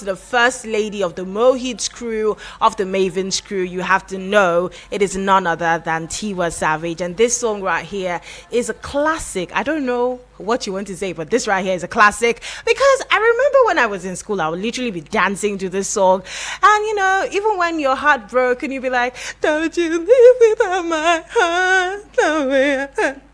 the first lady of the Mohit's crew, of the Maven's crew, you have to know it is none other than Tiwa Savage. And this song right here is a classic. I don't know what you want to say, but this right here is a classic because I remember when I was in school, I would literally be dancing to this song. And you know, even when your heart broke and you'd be like, don't you leave without my heart.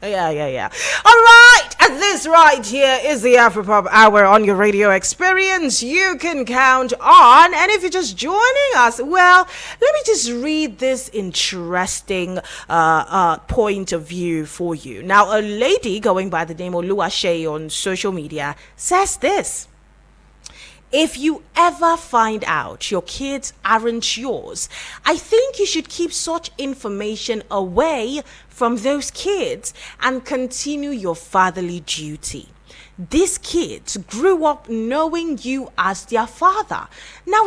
Yeah. All right, and this right here is the Afropop Hour on your radio experience. You can count on, and if you're just joining us, well, let me just read this interesting point of view for you. Now, a lady going by the name of Oluwase on social media says this: if you ever find out your kids aren't yours, I think you should keep such information away from those kids and continue your fatherly duty. These kids grew up knowing you as their father. Now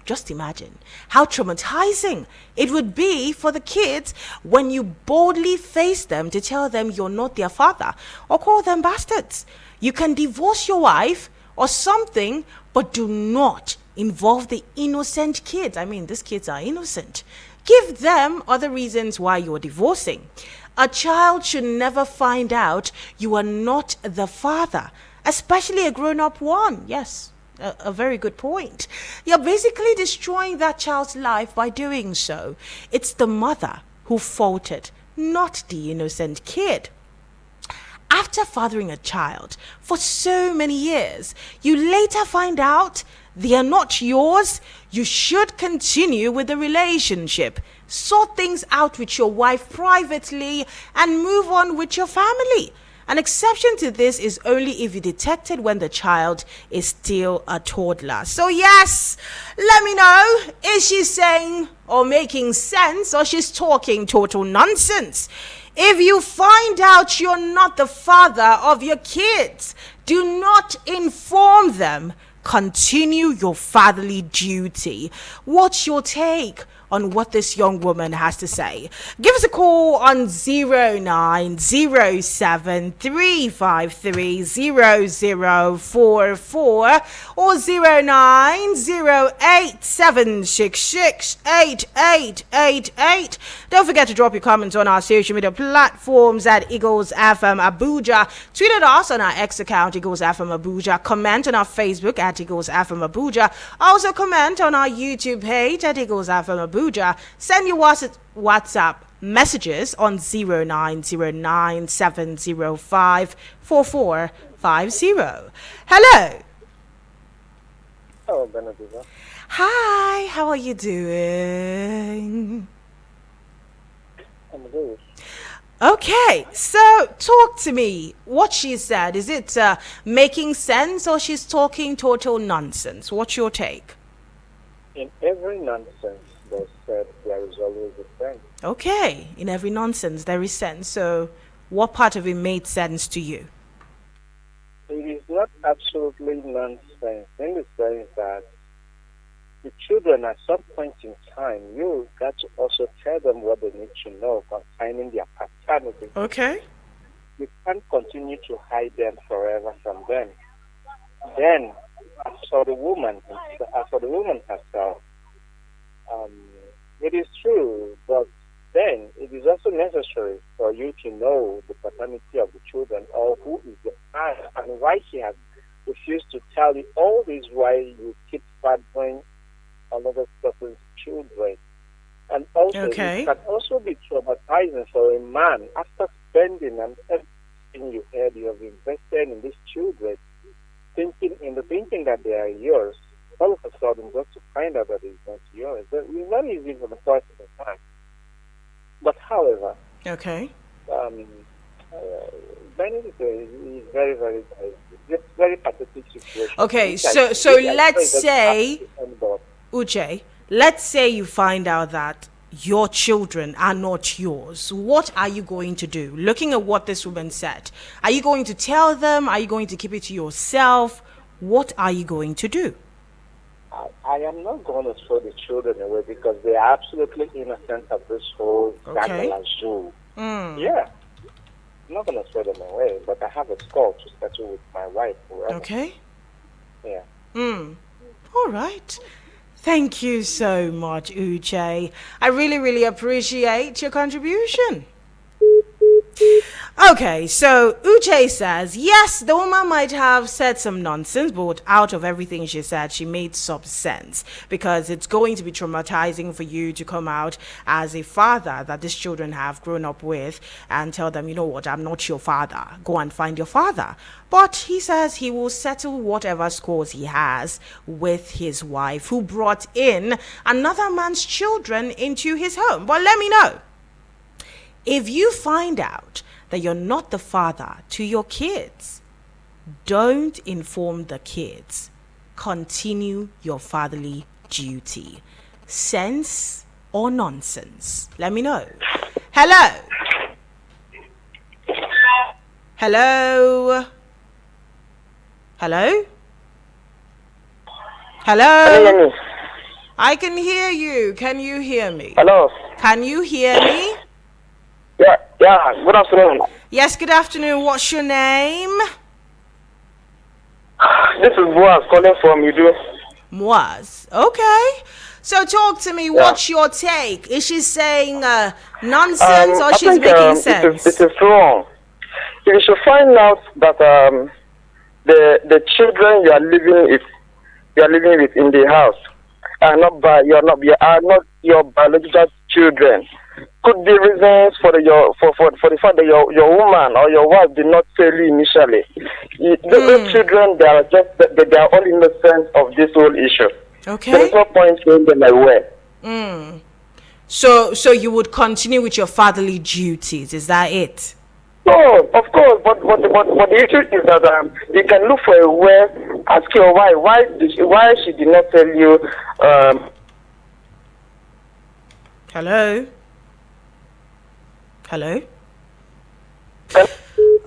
just imagine how traumatizing it would be for the kids when you boldly face them to tell them you're not their father or call them bastards. You can divorce your wife or something, but do not involve the innocent kids. I mean, these kids are innocent. Give them other reasons why you're divorcing. A child should never find out you are not the father, especially a grown-up one. Yes, a very good point. You're basically destroying that child's life by doing so. It's the mother who faulted, not the innocent kid. After fathering a child for so many years, you later find out they are not yours. You should continue with the relationship. Sort things out with your wife privately and move on with your family. An exception to this is only if you detect it when the child is still a toddler. So yes, let me know, is she saying or making sense, or she's talking total nonsense? If you find out you're not the father of your kids, do not inform them. Continue your fatherly duty. What's your take on what this young woman has to say? Give us a call on 09073530044 or 09087668888. Don't forget to drop your comments on our social media platforms at Eagles FM Abuja. Tweet at us on our X account, Eagles FM Abuja. Comment on our Facebook at Eagles FM Abuja. Also comment on our YouTube page at Eagles FM Abuja. Send your WhatsApp messages on 09097054450. Hello. Hello, Benediza. Hi, how are you doing? I'm good. Okay, so talk to me. What she said, is it making sense or she's talking total nonsense? What's your take? In every nonsense that's said, there is always a sense. Okay, in every nonsense there is sense. So what part of it made sense to you? It is not absolutely nonsense in the sense that the children at some point in time, you got to also tell them what they need to know concerning their paternity. Okay. You can't continue to hide them forever from them. Then, as for the woman herself, it is true, but then it is also necessary for you to know the paternity of the children or who is the father and why she has refused to tell you all this, why you keep fathering another person's children. And also, It can also be traumatizing for a man after spending and everything you had, you have invested in these children, thinking that they are yours. All of a sudden, just to find out that it's not yours. It's not easy for the first time. But however, Benedict is very, very, very pathetic situation. Okay, so let's say, Uche, let's say you find out that your children are not yours. What are you going to do? Looking at what this woman said, are you going to tell them? Are you going to keep it to yourself? What are you going to do? I am not going to throw the children away because they are absolutely innocent of this whole scandalous zoo. Yeah. I'm not going to throw them away, but I have a score to settle with my wife. Forever. Okay. Yeah. All right. Thank you so much, Uche. I really, really appreciate your contribution. Okay, so Uche says, yes, the woman might have said some nonsense, but out of everything she said, she made some sense because it's going to be traumatizing for you to come out as a father that these children have grown up with and tell them, you know what, I'm not your father. Go and find your father. But he says he will settle whatever scores he has with his wife who brought in another man's children into his home. But let me know. If you find out that you're not the father to your kids, don't inform the kids. Continue your fatherly duty. Sense or nonsense? Let me know. Hello? Hello? Hello? Hello? Can you hear me? I can hear you. Can you hear me? Hello. Can you hear me? Yeah. Good afternoon. Yes, good afternoon. What's your name? This is Boaz calling from Udu. Moaz. Okay. So talk to me. What's your take? Is she saying nonsense or she's making sense? It is wrong. You should find out that the children you are living with in the house are not your biological children. Could be reasons for the fact that your woman or your wife did not tell you initially. Those children, they are all innocent of this whole issue. Okay. There is no point saying them away. So you would continue with your fatherly duties, is that it? No, of course, but the issue is that you can look for a way, ask your wife why she did not tell you. Hello? Hello?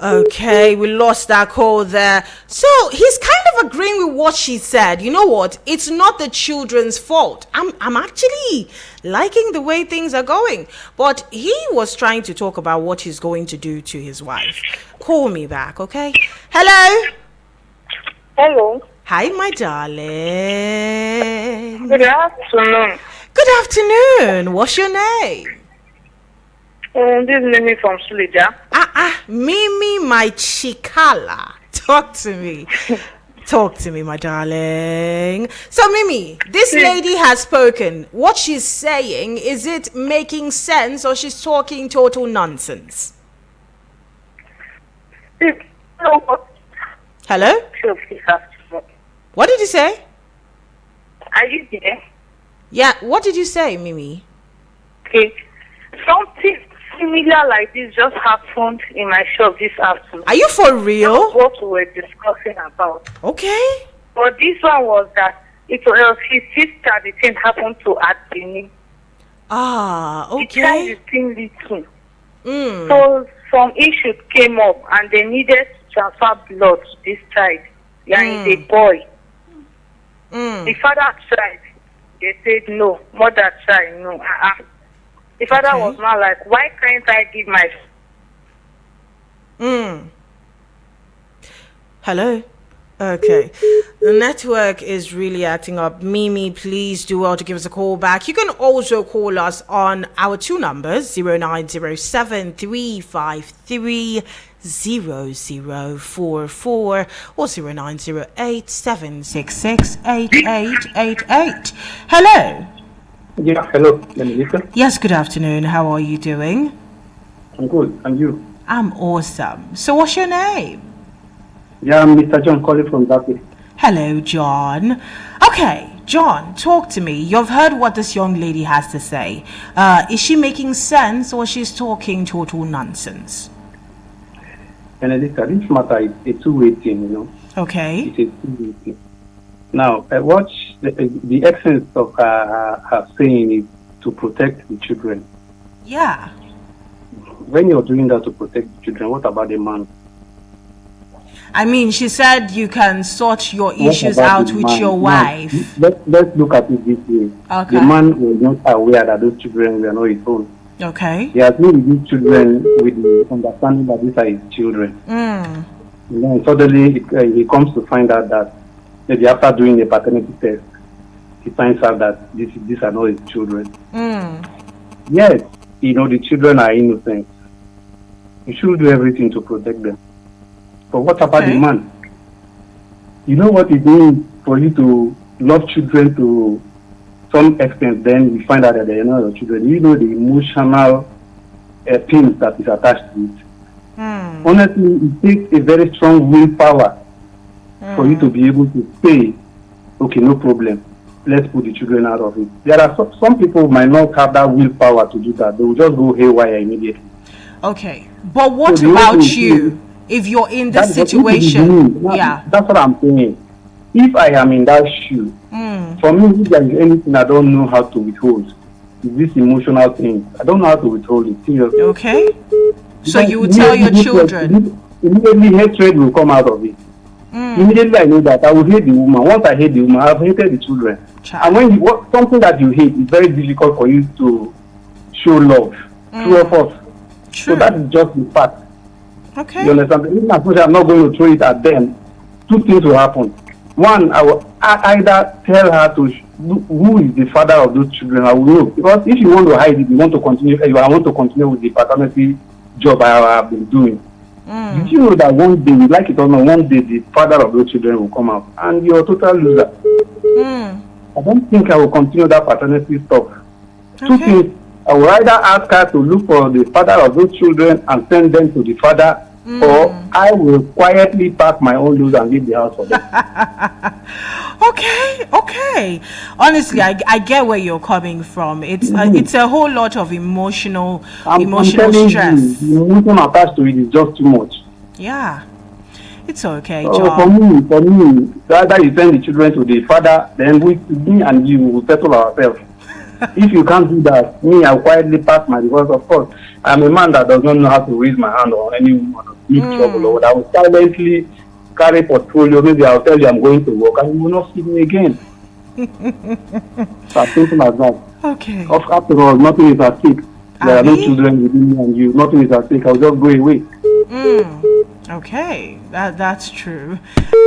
Okay, we lost that call there. So he's kind of agreeing with what she said. You know what? It's not the children's fault. I'm actually liking the way things are going. But he was trying to talk about what he's going to do to his wife. Call me back, okay? Hello? Hello. Hi, my darling. Good afternoon. Good afternoon. What's your name? This is Mimi from Suleja. Mimi, my chikala. Talk to me. Talk to me, my darling. So, Mimi, this lady has spoken. What she's saying, is it making sense or she's talking total nonsense? Hello? What did you say? Are you there? Yeah, what did you say, Mimi? Okay. Something similar like this just happened in my shop this afternoon. Are you for real? That's what we were discussing about. Okay. But this one was that it was his sister, the thing happened to Adini. Okay. The child is still little. So some issues came up and they needed to transfer blood to this child. And the boy. The father tried. They said no. Mother tried no. The father was not like, why can't I give my... Hello? Okay. The network is really acting up. Mimi, please do well to give us a call back. You can also call us on our two numbers, 0907 353 0044 or 0908 766 8888. Hello? Yeah, hello. Yes, good afternoon. How are you doing? I'm good. And you? I'm awesome. So what's your name? Yeah, I'm Mr. John calling from Zaki. Hello, John. Okay, John, talk to me. You've heard what this young lady has to say. Is she making sense or she's talking total nonsense? Benedicta, this matter is a two-way thing, you know. Okay. It's a two-way thing. Now, what the essence of her saying is to protect the children. Yeah. When you're doing that to protect the children, what about the man? I mean, she said you can sort your issues out with your wife. Now, let's look at it this way. Okay. The man was not aware that those children were not his own. Okay. He has been with these children with the understanding that these are his children. And then suddenly he comes to find out that maybe after doing a paternity test, he finds out that these are not his children. Yes, the children are innocent. You should do everything to protect them. But what about the man? You know what it means for you to love children to some extent, then you find out that they are not your children. You know the emotional pain that is attached to it. Honestly, it takes a very strong willpower for you to be able to say, okay, no problem, let's put the children out of it. There are some people might not have that willpower to do that. They will just go haywire immediately. Okay, but what about you? If you're in this situation, that's what I'm saying. If I am in that shoe, for me, if there is anything I don't know how to withhold, is this emotional thing. I don't know how to withhold it. Seriously. Okay. So you would tell your children. Immediately hatred will come out of it. Immediately I know that I will hate the woman. Once I hate the woman, I've hated the children. And when something that you hate, it's very difficult for you to show love. True or false? True. So that is just the fact. Okay. You understand? Even as much as I'm not going to throw it at them, two things will happen. One, I will either tell her who is the father of those children. I will know. Because if you want to hide it, I want to continue with the paternity job I have been doing. Did you know that one day, like it or not, one day the father of those children will come out and you're a total loser? I don't think I will continue that paternity stuff. Two things. I will either ask her to look for the father of those children and send them to the father, or I will quietly pack my own loads and leave the house for them. Okay. Honestly, I get where you're coming from. It's a whole lot of emotional stress. The emotion attached to it is just too much. Yeah. It's okay, so John. For me, rather you send the children to the father, then me and you will settle ourselves. If you can't do that, I'll quietly pass my divorce. Of course, I'm a man that does not know how to raise my hand on any woman or make trouble. Or I will silently carry portfolio. Maybe I'll tell you I'm going to work and you will not see me again. So simple as that. Okay. After all, nothing is at stake. There are no children within me and you. Nothing is at stake. I'll just go away. Okay, that's true.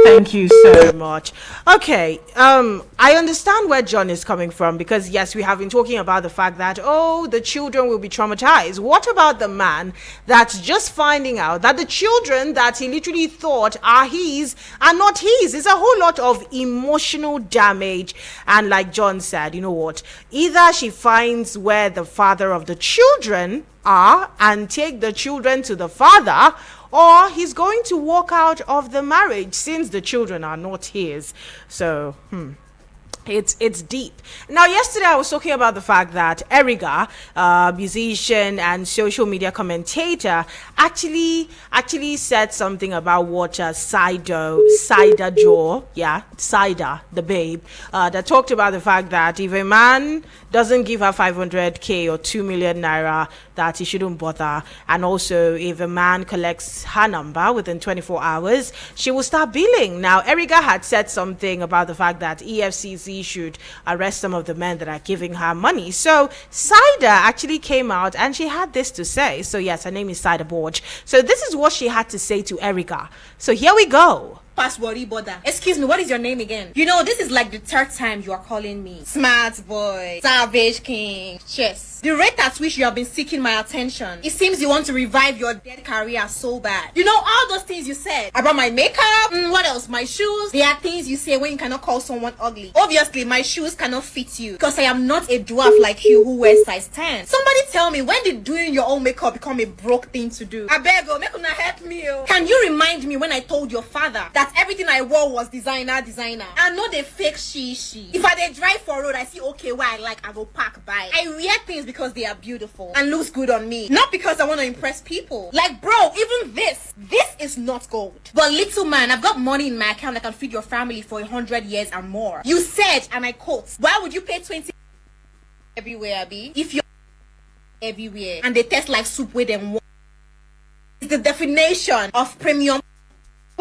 Thank you so much. Okay, I understand where John is coming from, because yes, we have been talking about the fact that the children will be traumatized. What about the man that's just finding out that the children that he literally thought are his are not his? It's a whole lot of emotional damage. And like John said, you know what? Either she finds where the father of the children are and take the children to the father, or he's going to walk out of the marriage since the children are not his. So, it's deep. Now, yesterday I was talking about the fact that Eriga, musician and social media commentator, actually said something about what Saida the babe, that talked about the fact that if a man doesn't give her 500k or 2 million naira, that he shouldn't bother. And also, if a man collects her number within 24 hours, she will start billing. Now, Eriga had said something about the fact that EFCC should arrest some of the men that are giving her money. So Saida actually came out and she had this to say. So yes, her name is Saida Borge. So this is what she had to say to Eriga. So here we go. Password border. Excuse me, what is your name again? You know, this is like the third time you are calling me smart boy, savage king, chess. The rate at which you have been seeking my attention, it seems you want to revive your dead career so bad. You know, all those things you said about my makeup, what else, my shoes. There are things you say when you cannot call someone ugly. Obviously, my shoes cannot fit you because I am not a dwarf like you who wears size 10. Somebody tell me, when did doing your own makeup become a broke thing to do? I beg you, make una help me. Can you remind me when I told your father that everything I wore was designer? I know they fake she. If I dey drive for road, I see okay where I like, I go park by. I wear things because they are beautiful and looks good on me, not because I want to impress people. Like, bro, even this is not gold. But little man, I've got money in my account that can feed your family for 100 years and more. You said, and I quote, why would you pay 20 everywhere, Abi? If you're everywhere and they taste like soup with them, it's the definition of premium.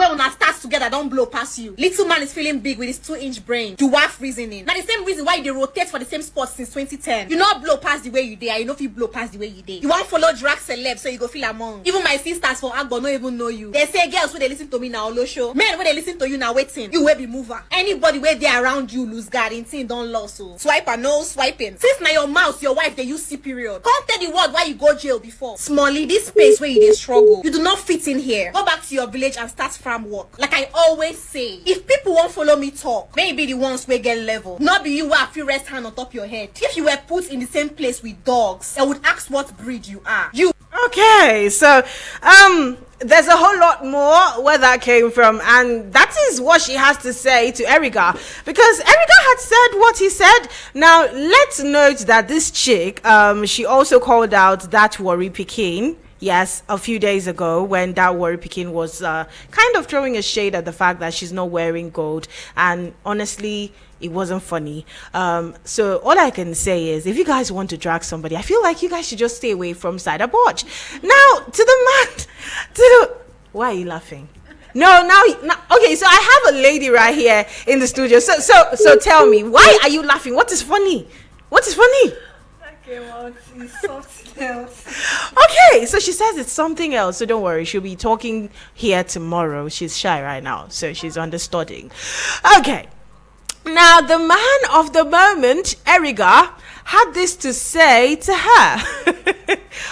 Well, when I start together, don't blow past you. Little man is feeling big with his 2-inch brain. Dwarf reasoning. Now the same reason why they rotate for the same spot since 2010. You not blow past the way you did, you know if you blow past the way you did. You won't follow drag celeb so you go feel among. Even my sisters for Agbo don't even know you. They say girls when they listen to me now Olo show. Men when they listen to you now waiting. You will be mover. Anybody where they around you lose guard in thing don't lost so. Swipe and no swiping. Since now your mouth, your wife they use C period. Come tell the word why you go jail before. Smally, this space where you dey struggle. You do not fit in here. Go back to your village and start farm work. Like I always say, if people won't follow me talk, maybe the ones where get level. Not be you where feel rest hand on top your head. If you were put in the same place with dogs, I would ask what breed you are. You. Okay, so there's a whole lot more where that came from, and that is what she has to say to Erica, because Erica had said what he said. Now let's note that this chick, she also called out that Worry Pekin. Yes, a few days ago when that Worry Pekin was kind of throwing a shade at the fact that she's not wearing gold, and honestly, it wasn't funny. So all I can say is, if you guys want to drag somebody, I feel like you guys should just stay away from Cider Porch. Now, to the man, why are you laughing? No, now, okay, so I have a lady right here in the studio. So tell me, why are you laughing? What is funny? What is funny? It's something else. Okay, so she says it's something else, so don't worry, she'll be talking here tomorrow. She's shy right now, so she's understudying. Okay, now the man of the moment, Erica, had this to say to her.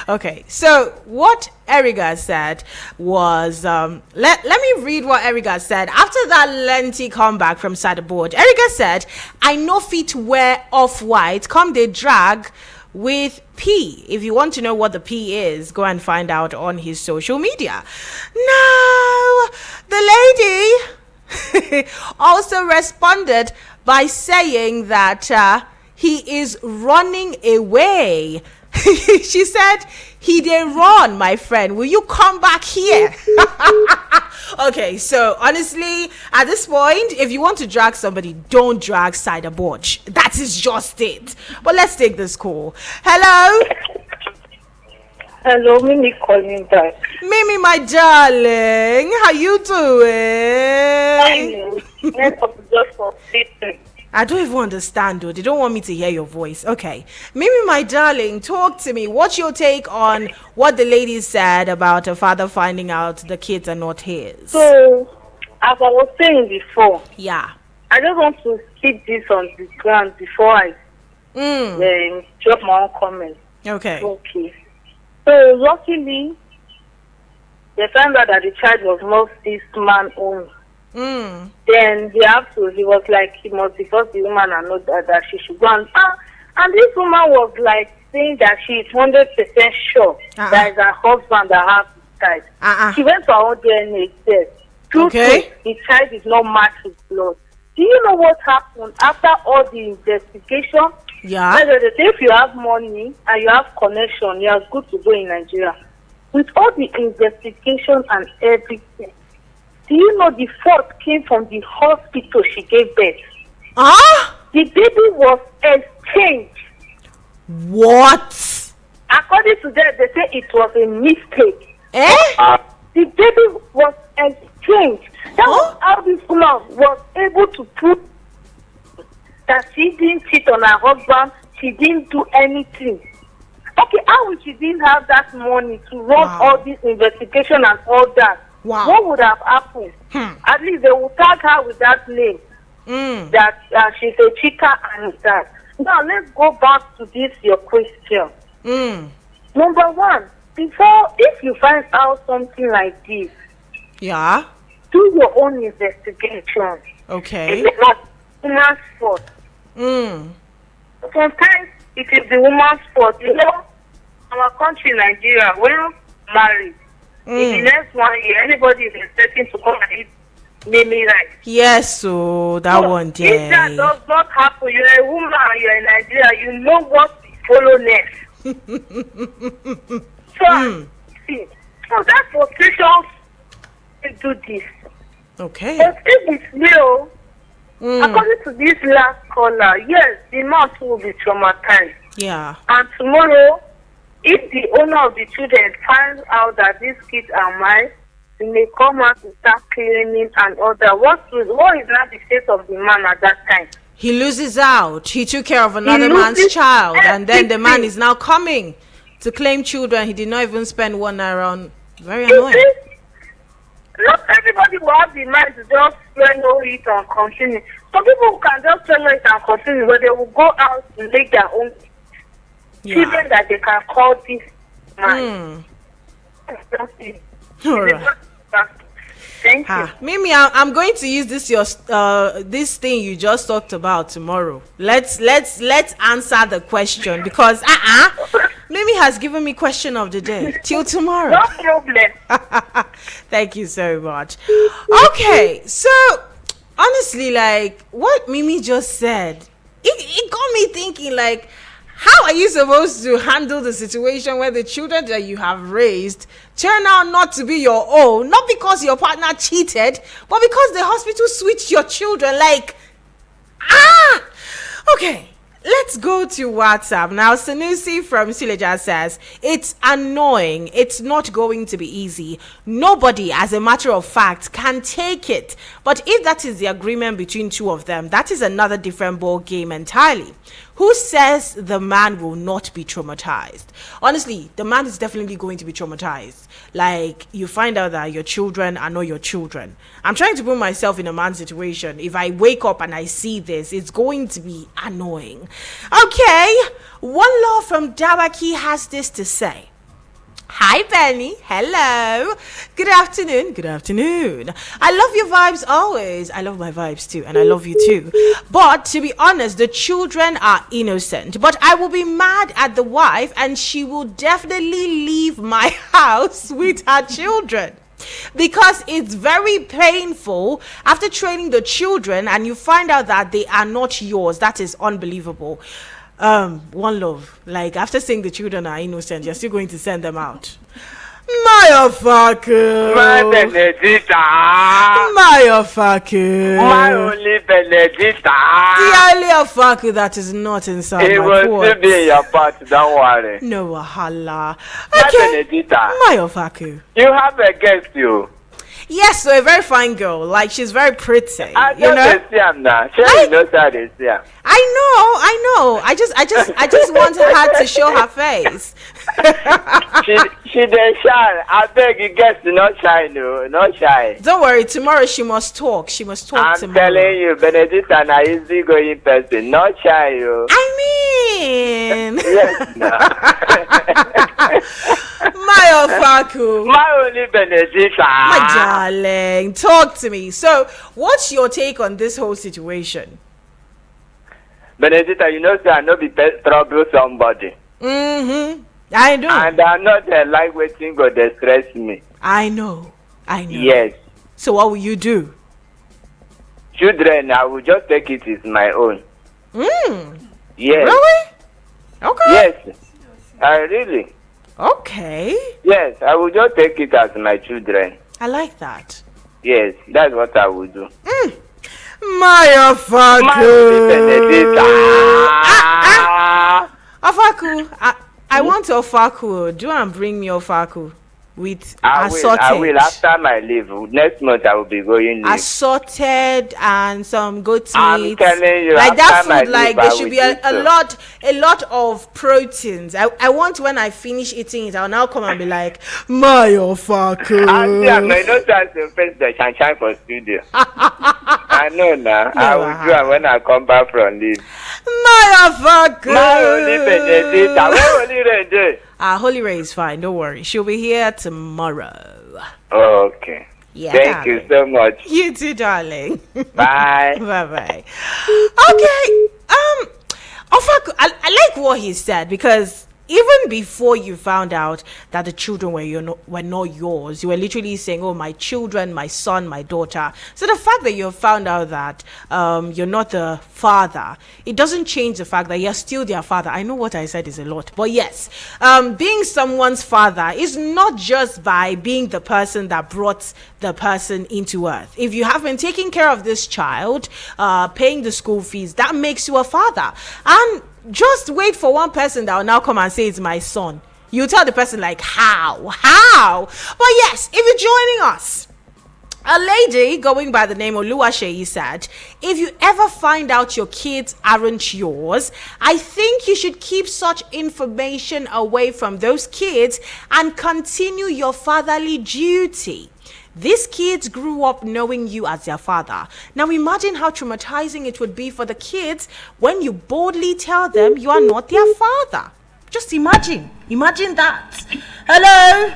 Okay, so what Erica said was, let me read what Erica said. After that lengthy comeback from Sadeboard, Erica said, I know fit wear off-white, come they drag with P. If you want to know what the P is, go and find out on his social media. Now, the lady also responded by saying that he is running away. She said, he did run, my friend. Will you come back here? Okay, so honestly, at this point, if you want to drag somebody, don't drag Cider Porch. That is just it. But let's take this call. Hello? Hello, Mimi calling back. Mimi, my darling, how you doing? Just for listening. I don't even understand though. They don't want me to hear your voice. Okay. Mimi, my darling, talk to me. What's your take on what the lady said about her father finding out the kids are not his? So, as I was saying before, yeah, I just want to keep this on the ground before I drop my own comments. Okay. Okay. So, luckily, they found out that the child was not this man's own. Then he was like, he must divorce the woman and know that she should go and this woman was like saying that she is 100% sure that it's her husband that has the child. She went for her own DNA test. Okay. The child is not matched with blood. Do you know what happened after all the investigation? Yeah. If you have money and you have connection, you are good to go in Nigeria. With all the investigation and everything, do you know the fault came from the hospital she gave birth? The baby was exchanged. What? According to them, they say it was a mistake. The baby was exchanged. That was how this woman was able to prove that she didn't cheat on her husband. She didn't do anything. Okay, how would she didn't have that money to run all this investigation and all that? Wow. What would have happened? At least they would tag her with that name. That she's a cheater and that. Now let's go back to this your question. Number one, if you find out something like this, yeah, do your own investigation. Okay. It's not woman's fault. Sometimes it is the woman's fault. You know, our country, Nigeria, when married, in the next 1 year, anybody is expecting to come and eat Mimi rice. Yes, so that one day. If that does not happen, you're a woman and you're in Nigeria, you know what to follow next. So that frustration to do this. Okay. But if it's real, according to this last caller, yes, the man too will be traumatized. Yeah. And tomorrow, if the owner of the children finds out that these kids are mine, you may come out to start claiming and all that. What is not the state of the man at that time? He loses out. He took care of another man's child, and then the man is now coming to claim children. He did not even spend 1 hour on. Very annoying. Not everybody will have the mind to just swallow it and continue. Some people can just swallow it and continue, but they will go out and make their own children that they can call this man. All right. Thank you. Mimi, I'm going to use this thing you just talked about tomorrow. Let's answer the question, because Mimi has given me question of the day till tomorrow. No problem. Thank you so much. Okay, so honestly, like what Mimi just said, it got me thinking, like, how are you supposed to handle the situation where the children that you have raised turn out not to be your own, not because your partner cheated, but because the hospital switched your children? Like, okay. Let's go to WhatsApp. Now, Sanusi from Sileja says, it's annoying. It's not going to be easy. Nobody, as a matter of fact, can take it. But if that is the agreement between two of them, that is another different ball game entirely. Who says the man will not be traumatized? Honestly, the man is definitely going to be traumatized. Like, you find out that your children are not your children. I'm trying to put myself in a man's situation. If I wake up and I see this, it's going to be annoying. Okay, One Law from Dawaki has this to say. Hi, Benny. Hello. Good afternoon. Good afternoon. I love your vibes always. I love my vibes too, and I love you too. But to be honest, the children are innocent. But I will be mad at the wife, and she will definitely leave my house with her children. Because it's very painful after training the children and you find out that they are not yours. That is unbelievable. One Love, like, after saying the children are innocent, you're still going to send them out. My fucker. My Benedita. My fucker. My only Benedita. The only fucker that is not inside it my will port. still be in your part, don't worry. No wahala. My Okay. Benedita. My fucker. You have a guest, you. Yes, so a very fine girl. Like, she's very pretty. I you know? don't see him now. Sure, you know how they see him. I know. I just want her to show her face. She dey shine. I beg you, guest, not shy, no, not shy. Don't worry, tomorrow she must talk. She must talk I'm tomorrow. telling you, Benedita na easy going person, not shy, you. I mean, Yes, no. my Ofaku, My only Benedita. my darling, talk to me. So, what's your take on this whole situation? Benedita, you know, say I no be trouble somebody. I know. And I'm not like waiting go dey stress me. I know. Yes. So, what will you do? Children, I will just take it as my own. Yes. Really? Okay. Yes. I really. Okay. Yes, I will just take it as my children. I like that. Yes, that's what I will do. My Ofaku. My Benedita. Ofaku, I want Ofaku. Do and bring me Ofaku with assorted. I will. After my leave, next month I will be going leave. Assorted and some goat meat. I'm telling you, like that after my food, like leave, there I should will be do so. a lot of proteins. I want, when I finish eating it, I'll now come and be like, my Ofaku. Auntie, I may not try to face the shine for studio. I know now. I will do it when I come back from leave. My Ofaku. My only Benedita. Where only Rende? Holy Ray is fine. Don't worry. She'll be here tomorrow. Okay. Yeah, Thank you darling. so much. You too, darling. Bye. Bye. Okay. Ofaku, I like what he said, because even before you found out that the children were not yours, you were literally saying, oh, my children, my son, my daughter. So the fact that you found out that you're not the father, it doesn't change the fact that you're still their father. I know what I said is a lot, but yes, being someone's father is not just by being the person that brought the person into earth. If you have been taking care of this child, paying the school fees, that makes you a father. And just wait for one person that will now come and say it's my son. You tell the person like, how? But yes, if you're joining us, a lady going by the name of Oluwaseyi said, if you ever find out your kids aren't yours, I think you should keep such information away from those kids and continue your fatherly duty. These kids grew up knowing you as their father. Now imagine how traumatizing it would be for the kids when you boldly tell them you are not their father. Just imagine that. Hello.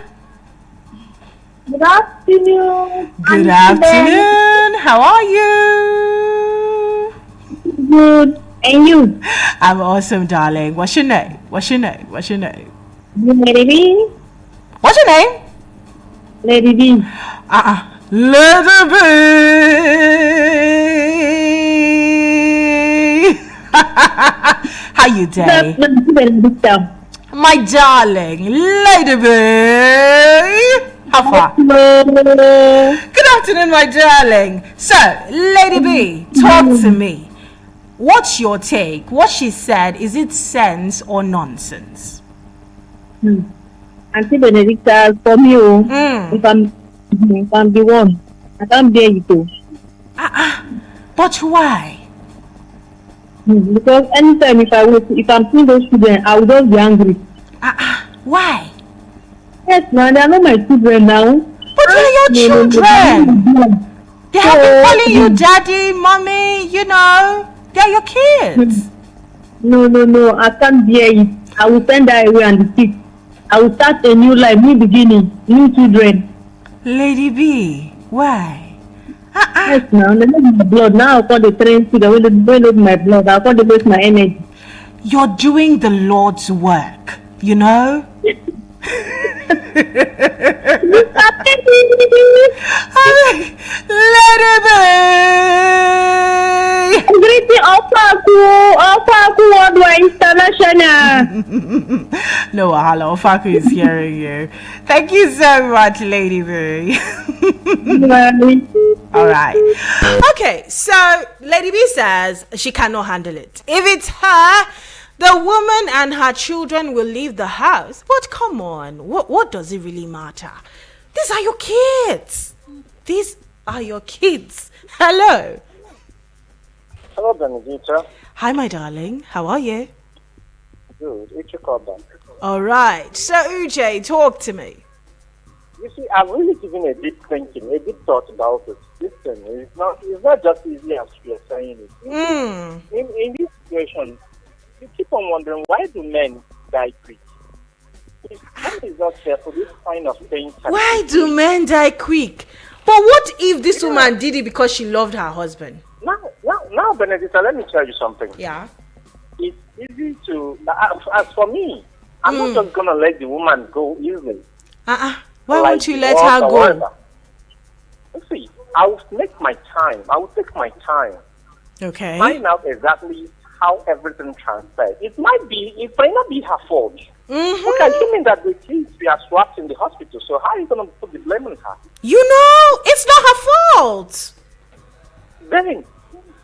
Good afternoon. Good afternoon. How are you? Good. And you? I'm awesome, darling. What's your name? Lady B. What's your name? Lady B. Lady B. How you doing? My darling, Lady B. How far? Good afternoon, my darling. So, Lady B, talk to me. What's your take? What she said, is it sense or nonsense? Auntie Benedicta, for me, if I'm the one, I can't bear it too. But why? Because anytime if I'm seeing those children, I will just be angry. Why? Yes, man, they are not my children now. But they're your children. They have been calling you daddy, mommy, they're your kids. No, I can't bear it. I will send her away and the kids. I will start a new life, new beginning, new children. Lady B, why? Yes, now, they lose my blood. Now I'll call the train children. They lose my blood. I'll call the waste my energy. You're doing the Lord's work, you know? Lady B! Greeting Opaku Worldwide International. No, hello, Opaku is hearing you. Thank you so much, Lady B. All right. Okay, so Lady B says she cannot handle it. If it's her, the woman and her children will leave the house. But come on, what does it really matter? These are your kids. Hello. Hello, Benedicta. Hi, my darling. How are you? Good. It's your call back. All right. So, Uche, talk to me. You see, I'm really giving a deep thinking, a deep thought about it. This thing it's not just easy as we are saying it. In this situation, you keep on wondering, why do men die quick? If one is not careful, this kind of thing. Why do men die quick? But what if this woman did it because she loved her husband? Now, Benedicta, let me tell you something. Yeah. It's easy to, as for me, I'm not just going to let the woman go easily. Why won't you let her go? Whatever. You see, I will make my time. I will take my time. Okay. Find out exactly how everything transpired. It might not be her fault. Okay, you mean that the kids were swapped in the hospital, so how are you going to put the blame on her? It's not her fault. Then,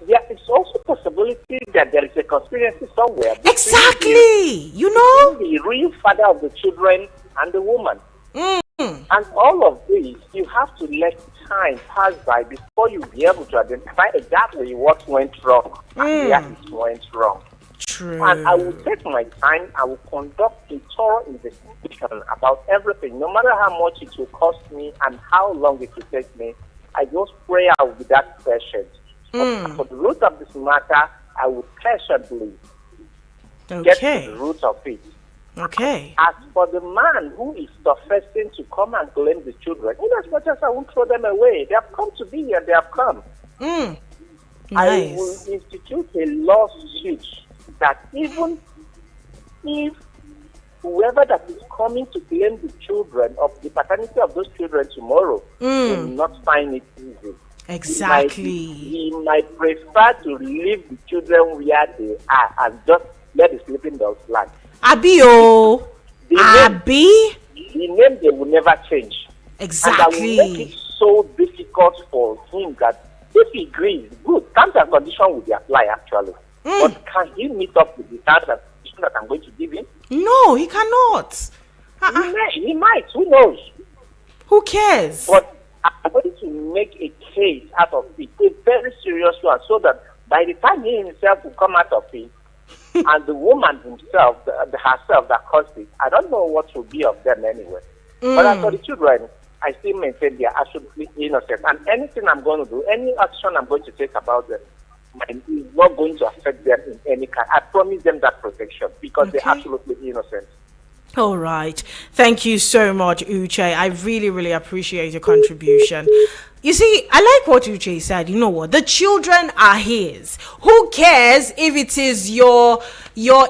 there is also possibility that there is a conspiracy somewhere. Exactly. Between the real father of the children and the woman. And all of this, you have to let time pass by before you be able to identify exactly what went wrong and where it went wrong. True. And I will take my time. I will conduct a thorough investigation about everything, no matter how much it will cost me and how long it will take me. I just pray I will be that patient. But for the root of this matter, I will patiently get to the root of it. Okay. As for the man who is professing to come and claim the children, in as much as I won't throw them away, they have come to be here, they have come. Nice. I will institute a lawsuit that even if whoever that is coming to claim the children of the paternity of those children tomorrow will not find it easy. Exactly. He might prefer to leave the children where they are and just let the sleeping dogs lie. The name they will never change. Exactly. And that will make it so difficult for him that if he agrees, good, terms and conditions will be applied actually. But can he meet up with the terms and conditions that I'm going to give him? No, he cannot. He might. Who knows? Who cares? But I'm going to make a case out of it, a very serious one, so that by the time he himself will come out of it, and the woman herself that caused it, I don't know what will be of them anyway. But as for the children, I still maintain they are absolutely innocent. And anything I'm going to do, any action I'm going to take about them, is not going to affect them in any kind. I promise them that protection because they're absolutely innocent. All right. Thank you so much, Uche. I really, really appreciate your contribution. You see, I like what Uche said. You know what? The children are his. Who cares if it is your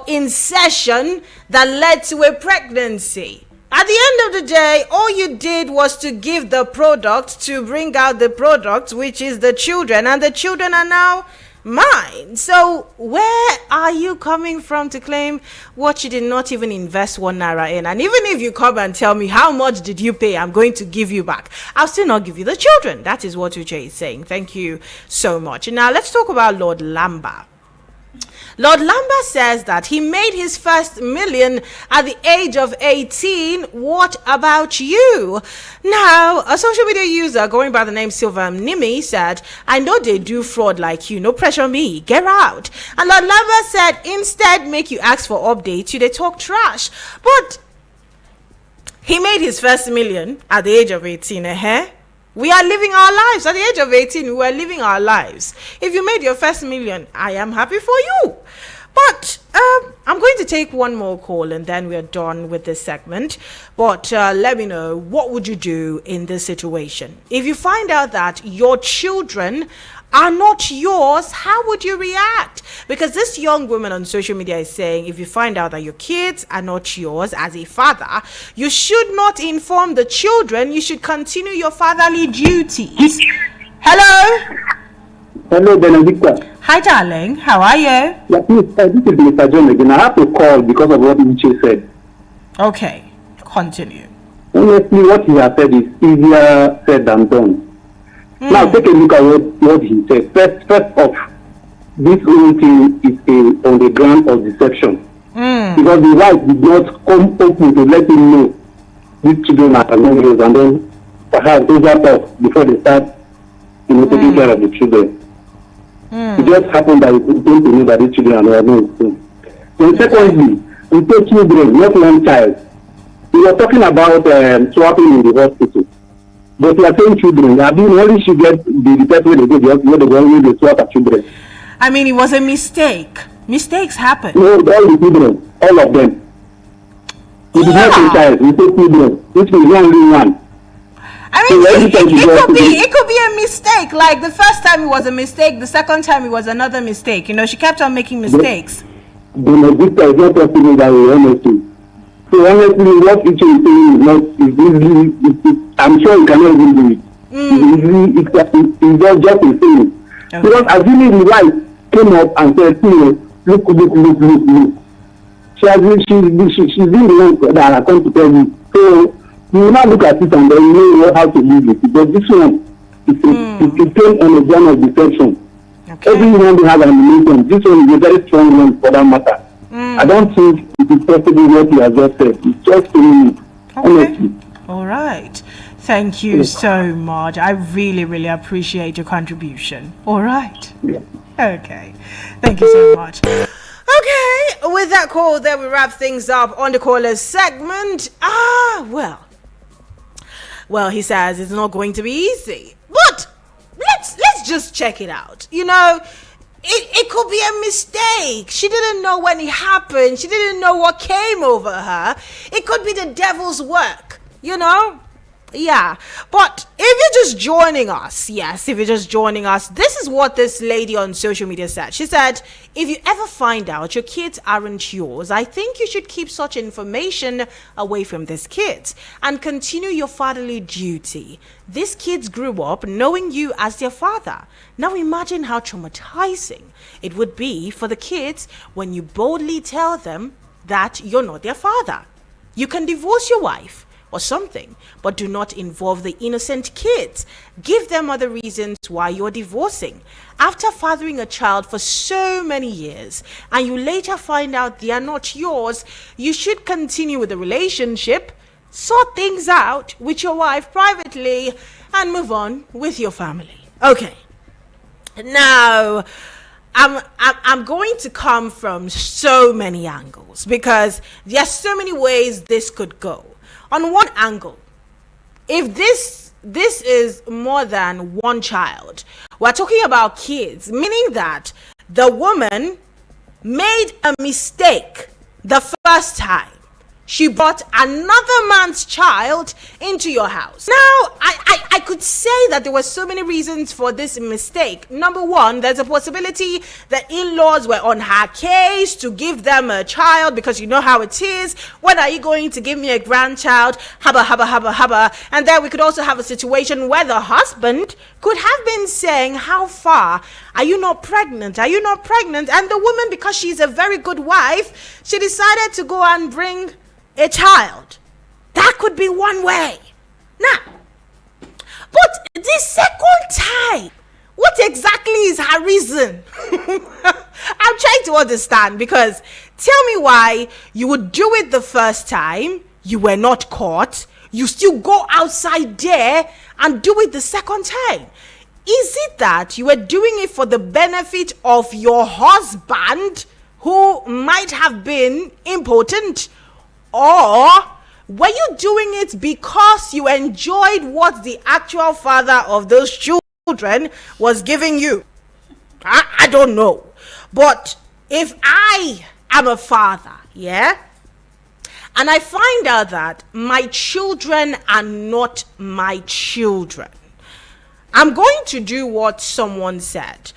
insertion that led to a pregnancy? At the end of the day, all you did was to give the product to bring out the product, which is the children, and the children are now mine. So where are you coming from to claim what you did not even invest 1 naira in? And even if you come and tell me how much did you pay, I'm going to give you back, I'll still not give you the children. That is what Uche is saying. Thank you so much. Now let's talk about Lord Lamba. Lord Lamba says that he made his first million at the age of 18. What about you? Now, a social media user going by the name Silver Nimi said, I know they do fraud like you. No pressure me. Get out. And Lord Lamba said, instead, make you ask for updates. You they talk trash. But he made his first million at the age of 18. We are living our lives. At the age of 18, we were living our lives. If you made your first million, I am happy for you. But I'm going to take one more call and then we're done with this segment. But let me know, what would you do in this situation? If you find out that your children are not yours, how would you react? Because this young woman on social media is saying, if you find out that your kids are not yours as a father, you should not inform the children. You should continue your fatherly duties. Hello? Hello, Benedicta. Hi, darling. How are you? Yeah, please, this is Mr. John again. I have to call because of what Uche said. Okay, continue. Honestly, what he has said is easier said than done. Now, take a look at what he said. First off, this whole thing is on the ground of deception. Because the wife did not come open to let him know these children are not yours, and then perhaps those are tough before they start, taking care of the children. It just happened that he came to know that these children are not yours. Then secondly, we take children, not one child. We were talking about swapping in the hospital. But you are saying children. I mean, only should get the person where they go, where they go, where they swap at children. I mean, it was a mistake. Mistakes happen. No, all the children, all of them. We did not say child, we say children. This is only one. I mean, it could be a mistake. Like the first time it was a mistake, the second time it was another mistake. She kept on making mistakes. Benedicta is not possible that way, honestly. So honestly, what Uche is saying is easily, I'm sure you cannot even do it. It's just a thing. Okay. Because assuming the wife came up and said, look. She's been the one that I come to tell you. So you will not look at it and then you know how to live with it. But this one, it came on a journey of deception. Okay. Everyone will have an emotion. This one is a very strong one for that matter. I don't think it is possible what you have just said. It's just me, honestly. All right. Thank you so much. I really, really appreciate your contribution. All right. Yeah. Okay. Thank you so much. Okay. With that call, there we wrap things up on the callers segment. Well, he says it's not going to be easy. But let's just check it out. It could be a mistake. She didn't know when it happened. She didn't know what came over her. It could be the devil's work, Yeah. But if you're just joining us, this is what this lady on social media said. She said, if you ever find out your kids aren't yours, I think you should keep such information away from these kids and continue your fatherly duty. These kids grew up knowing you as their father. Now imagine how traumatizing it would be for the kids when you boldly tell them that you're not their father. You can divorce your wife, or something, but do not involve the innocent kids. Give them other reasons why you're divorcing. After fathering a child for so many years and you later find out they are not yours, you should continue with the relationship, sort things out with your wife privately, and move on with your family. Okay. Now, I'm going to come from so many angles because there are so many ways this could go. On one angle, if this is more than one child, we're talking about kids, meaning that the woman made a mistake the first time. She brought another man's child into your house. Now, I could say that there were so many reasons for this mistake. Number one, there's a possibility the in-laws were on her case to give them a child because you know how it is. When are you going to give me a grandchild? Hubba, hubba, hubba, hubba. And then we could also have a situation where the husband could have been saying, how far? Are you not pregnant? Are you not pregnant? And the woman, because she's a very good wife, she decided to go and bring a child. That could be one way. Now, but the second time, what exactly is her reason? I'm trying to understand, because tell me why you would do it the first time, you were not caught, you still go outside there and do it the second time. Is it that you were doing it for the benefit of your husband who might have been impotent? Or were you doing it because you enjoyed what the actual father of those children was giving you? I don't know. But if I am a father, yeah, and I find out that my children are not my children, I'm going to do what someone said.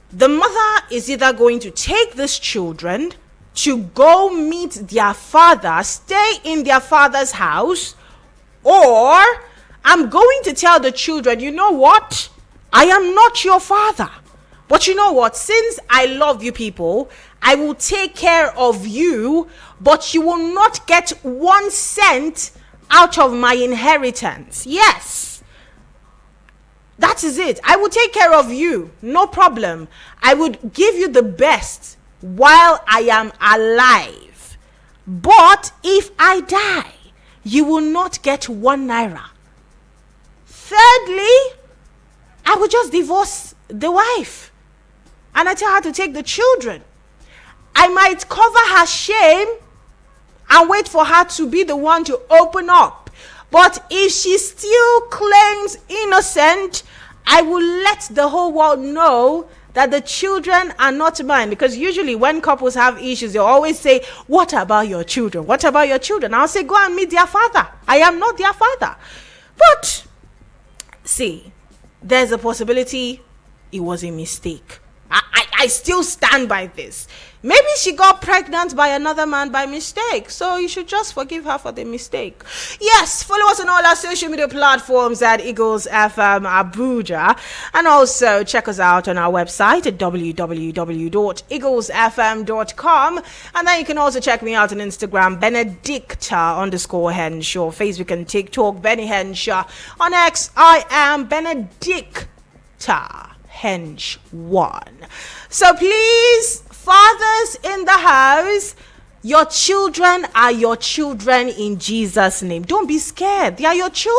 The mother is either going to take these children to go meet their father, stay in their father's house, or I'm going to tell the children, you know what? I am not your father. But you know what? Since I love you people, I will take care of you, but you will not get 1 cent out of my inheritance. Yes. That is it. I will take care of you. No problem. I would give you the best while I am alive. But if I die, you will not get 1 naira. Thirdly, I will just divorce the wife and I tell her to take the children. I might cover her shame and wait for her to be the one to open up. But if she still claims innocent, I will let the whole world know that the children are not mine. Because usually when couples have issues, they always say, what about your children? What about your children? I'll say, go and meet their father. I am not their father. But see, there's a possibility it was a mistake. I still stand by this. Maybe she got pregnant by another man by mistake. So you should just forgive her for the mistake. Yes, follow us on all our social media platforms at Eagles FM Abuja. And also check us out on our website at www.eaglesfm.com. And then you can also check me out on Instagram, Benedicta_Henshaw. Facebook and TikTok, Benny Henshaw. On X, I am Benedicta Hench 1. So please, fathers in the house, your children are your children in Jesus' name. Don't be scared. They are your children.